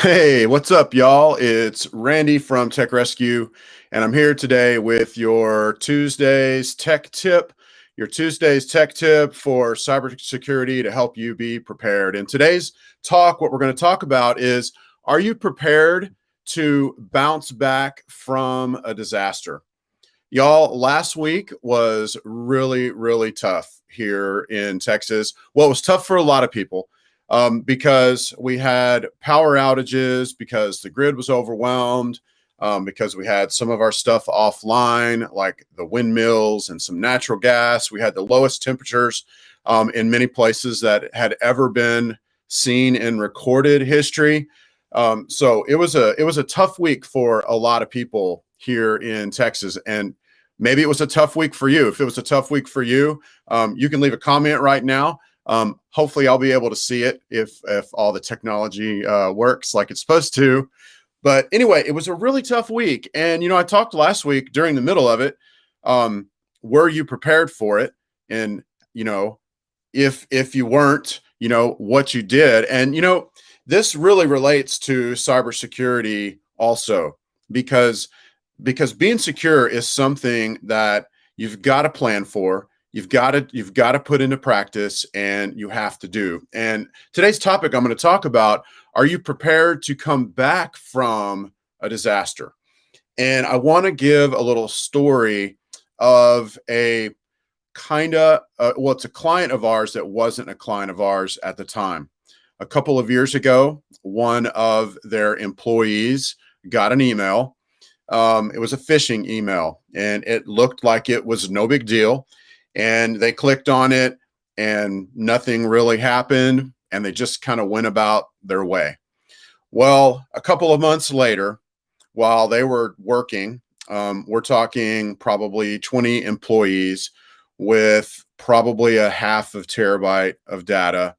Hey, what's up, y'all? It's Randy from Tech Rescue, and I'm here today with your Tuesday's Tech Tip, for cybersecurity to help you be prepared. In today's talk, what we're going to talk about is, are you prepared to bounce back from a disaster? Y'all, last week was really, really tough here in Texas. Well, it was tough for a lot of people because we had power outages, because the grid was overwhelmed, because we had some of our stuff offline, like the windmills and some natural gas. We had the lowest temperatures in many places that had ever been seen in recorded history. So it was a tough week for a lot of people here in Texas, and maybe it was a tough week for you. If it was a tough week for you, you can leave a comment right now. Hopefully, I'll be able to see it if all the technology works like it's supposed to. But anyway, it was a really tough week, and I talked last week during the middle of it. Were you prepared for it? And if you weren't, what you did. And this really relates to cybersecurity also, because being secure is something that you've got to plan for, you've got to put into practice, and you have to do. And today's topic, I'm going to talk about, are you prepared to come back from a disaster? And I want to give a little story of a it's a client of ours that wasn't a client of ours at the time. A couple of years ago, one of their employees got an email. It was a phishing email, and it looked like it was no big deal. And they clicked on it, and nothing really happened, and they just kind of went about their way. Well, a couple of months later, while they were working, we're talking probably 20 employees with probably a half of terabyte of data.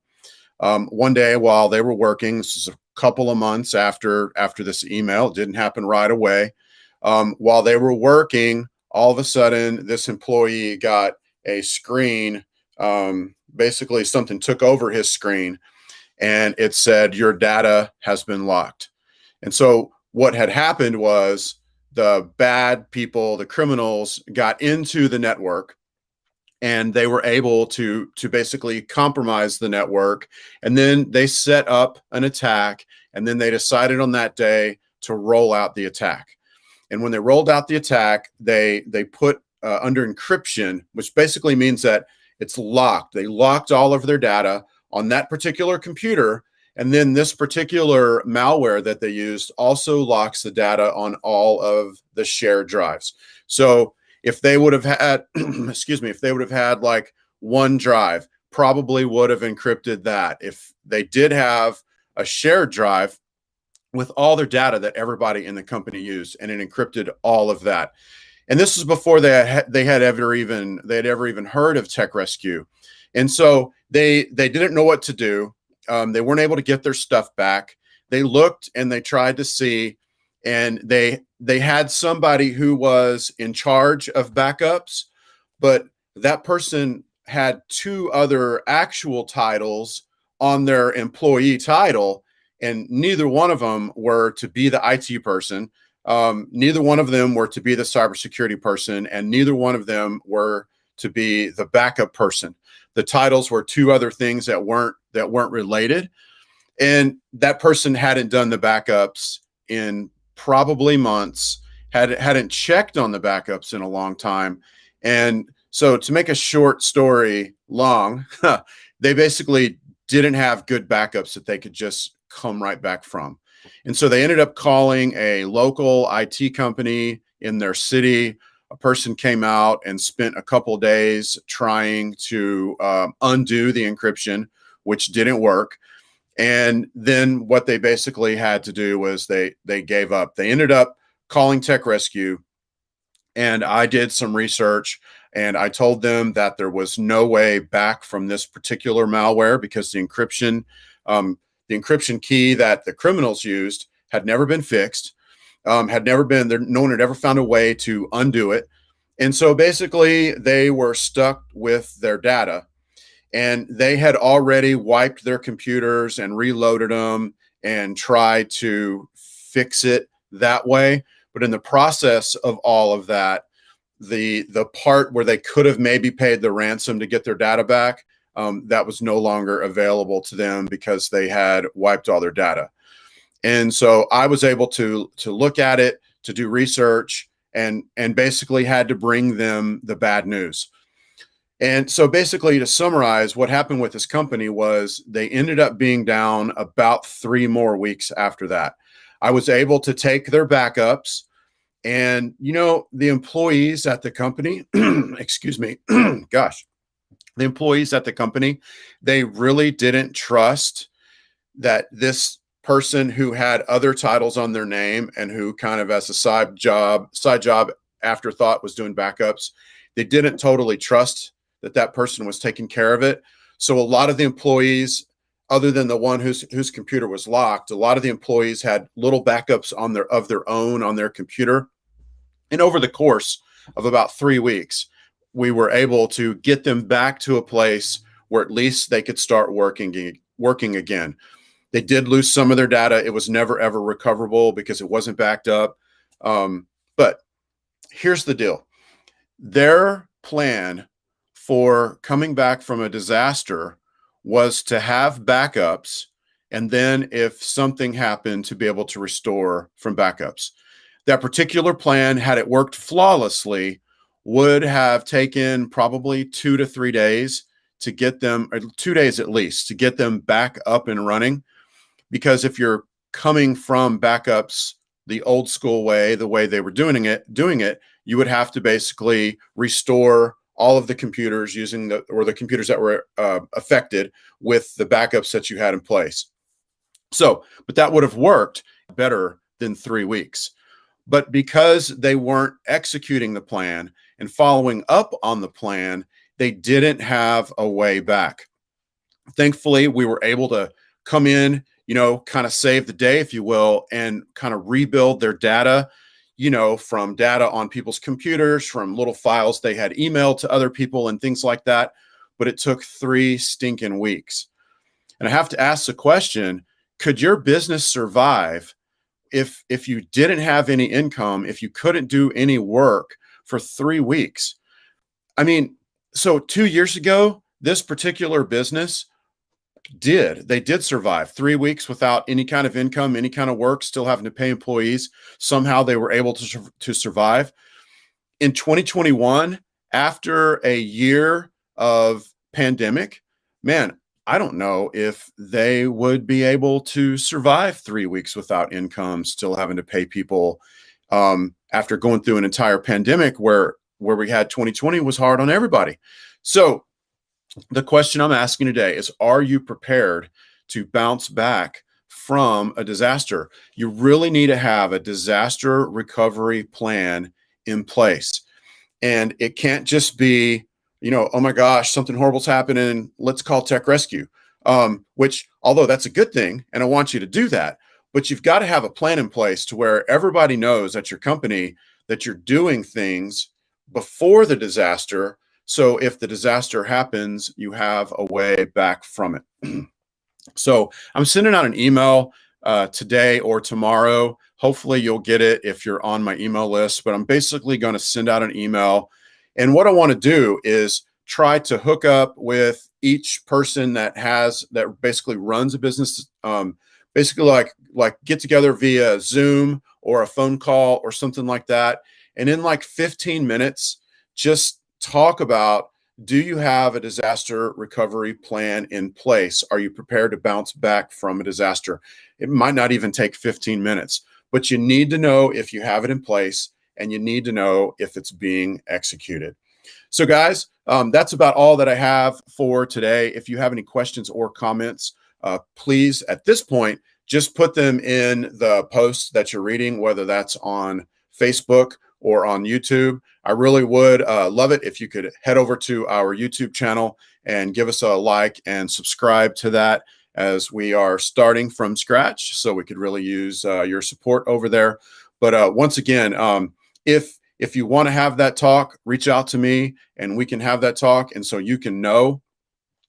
One day while they were working, this is a couple of months after this email, it didn't happen right away. While they were working, all of a sudden, this employee got a screen. Basically, something took over his screen, and it said, "Your data has been locked." And so what had happened was the bad people, the criminals, got into the network, and they were able to basically compromise the network. And then they set up an attack, and then they decided on that day to roll out the attack. And when they rolled out the attack, they put under encryption, which basically means that it's locked. They locked all of their data on that particular computer. And then this particular malware that they used also locks the data on all of the shared drives. So if they would have had, if they would have had like one drive, probably would have encrypted that. If they did have a shared drive with all their data that everybody in the company used, and it encrypted all of that. And this is before they had ever even heard of Tech Rescue. And so they didn't know what to do. They weren't able to get their stuff back. They looked and they tried to see, and they had somebody who was in charge of backups, but that person had two other actual titles on their employee title, and neither one of them were to be the IT person. Neither one of them were to be the cybersecurity person, and neither one of them were to be the backup person. The titles were two other things that weren't related, and that person hadn't done the backups in probably months, hadn't checked on the backups in a long time. And so, to make a short story long, they basically didn't have good backups that they could just come right back from. And so they ended up calling a local IT company in their city. A person came out and spent a couple of days trying to undo the encryption, which didn't work. And then what they basically had to do was they gave up. They ended up calling Tech Rescue, and I did some research, and I told them that there was no way back from this particular malware, because the encryption key that the criminals used had never been fixed, no one had ever found a way to undo it. And so basically they were stuck with their data, and they had already wiped their computers and reloaded them and try to fix it that way. But in the process of all of that, the part where they could have maybe paid the ransom to get their data back, that was no longer available to them because they had wiped all their data. And so I was able to look at it, to do research, and basically had to bring them the bad news. And so basically, to summarize, what happened with this company was they ended up being down about 3 more weeks after that. I was able to take their backups, and the employees at the company, excuse me, gosh, the employees at the company, they really didn't trust that this person who had other titles on their name and who kind of as a side job afterthought was doing backups. They didn't totally trust that person was taking care of it. So a lot of the employees, other than the one whose computer was locked, a lot of the employees had little backups of their own on their computer. And over the course of about 3 weeks, we were able to get them back to a place where at least they could start working again. They did lose some of their data. It was never, ever recoverable because it wasn't backed up. But here's the deal. Their plan for coming back from a disaster was to have backups, and then if something happened, to be able to restore from backups. That particular plan, had it worked flawlessly, would have taken probably 2 to 3 days to get them, or 2 days at least, to get them back up and running. Because if you're coming from backups the old school way, the way they were doing it, you would have to basically restore all of the computers the computers that were affected with the backups that you had in place. So, but that would have worked better than 3 weeks. But because they weren't executing the plan and following up on the plan, they didn't have a way back. Thankfully, we were able to come in, kind of save the day, if you will, and kind of rebuild their data, from data on people's computers, from little files they had emailed to other people and things like that. But it took 3 stinking weeks. And I have to ask the question, could your business survive if you didn't have any income, if you couldn't do any work for 3 weeks? I mean, so 2 years ago, this particular business they did survive 3 weeks without any kind of income, any kind of work, still having to pay employees. Somehow they were able to survive. In 2021, after a year of pandemic, man, I don't know if they would be able to survive 3 weeks without income, still having to pay people, after going through an entire pandemic where we had 2020 was hard on everybody. So the question I'm asking today is, are you prepared to bounce back from a disaster? You really need to have a disaster recovery plan in place. And it can't just be, oh my gosh, something horrible's happening, let's call Tech Rescue, which, although that's a good thing, and I want you to do that, but you've got to have a plan in place to where everybody knows at your company that you're doing things before the disaster. So if the disaster happens, you have a way back from it. So I'm sending out an email today or tomorrow. Hopefully you'll get it if you're on my email list, but I'm basically going to send out an email. And what I want to do is try to hook up with each person that basically runs a business, basically like get together via Zoom or a phone call or something like that. And in like 15 minutes, just talk about, do you have a disaster recovery plan in place? Are you prepared to bounce back from a disaster? It might not even take 15 minutes, but you need to know if you have it in place, and you need to know if it's being executed. So guys, that's about all that I have for today. If you have any questions or comments, please, at this point, just put them in the post that you're reading, whether that's on Facebook or on YouTube. I really would love it if you could head over to our YouTube channel and give us a like and subscribe to that, as we are starting from scratch. So we could really use your support over there. But once again, if you want to have that talk, reach out to me and we can have that talk. And so you can know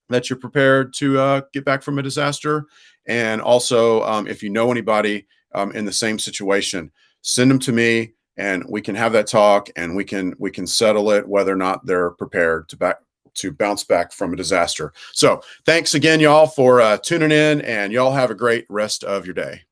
that you're prepared to get back from a disaster, And also, if you know anybody in the same situation, send them to me, and we can have that talk, and we can settle it whether or not they're prepared to bounce back from a disaster. So thanks again, y'all, for tuning in, and y'all have a great rest of your day.